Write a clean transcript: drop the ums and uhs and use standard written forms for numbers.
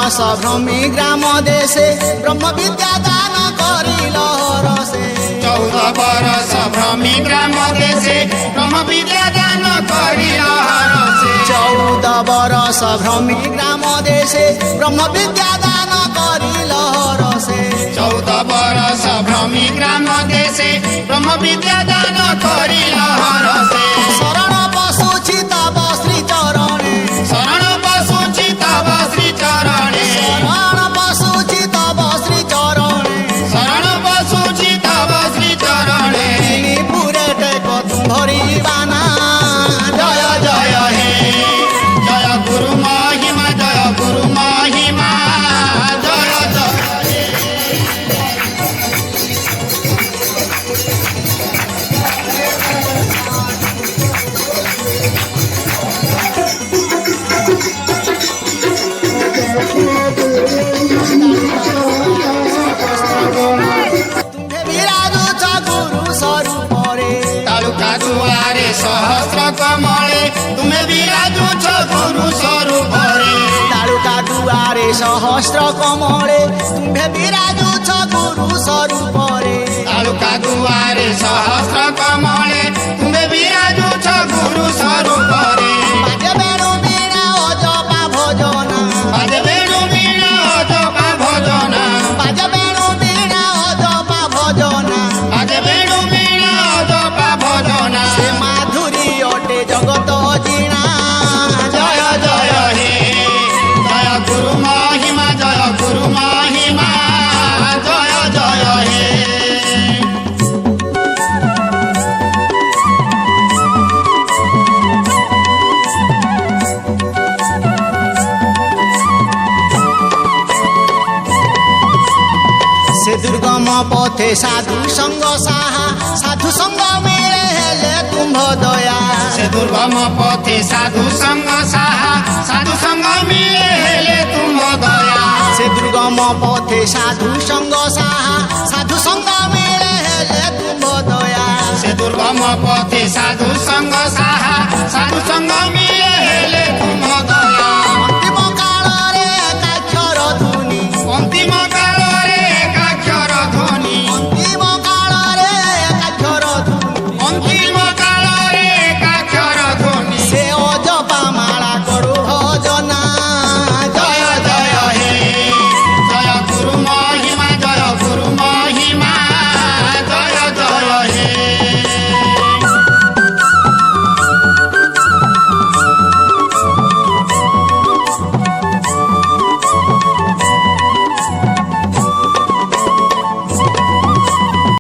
बरस भ्रमी ग्राम देशे ब्रह्म विद्या दान करिल हरसे 14 बरस भ्रमी ग्राम देशे ब्रह्म विद्या दान करिल हरसे 14 बरस भ्रमी ग्राम देशे ब्रह्म विद्या दान करिल हरसे 14 बरस भ्रमी ग्राम देशे ब्रह्म विद्या दान करिल हरसे शरण पशुछि तव श्री चरणे शरण पशुछि तव श्री चरणे शरण पशुछि तव श्री चरणे शरण पशुछि तव श्री चरणे पुरे टेक धरि बाना जय जय हे जय गुरु महिमा जय गुरु महिमा जय जय हे तुम्हे विराजुछ गुरु स्वरूपरे तालुका दुआरे सहस्र कमले तुमे विराजुछ गुरु स्वरूपरे तालुका दुआरे सहस्र कमले तुम्हे विराजुछ गुरु स्वरूपरे तालुका दुआरे सहस्र कमले तुमे विराजुछ गुरु स्वरूपरे बाजे बेणु वीणा अजपा भजना बाजे बेणु वीणा अजपा भजना बाजे बेणु वीणा अजपा भजना बाजे बेणु वीणा अजपा भजना से माधुरी अटे जगत जीणा जय जय हे जय गुरु महिमा जय गुरु महिमा जय जय हे से दुर्गम पथे साधु संग साहा साधु संग मिले हेले तुम्भ दया से दुर्गम पथे साधु संग साहा साधु संग मिले हेले तुम दया से दुर्गम पथे साधु संग साहा साधु संग मिले हेले तुम्भ दया से दुर्गम पथे साधु संग साहा साधु संग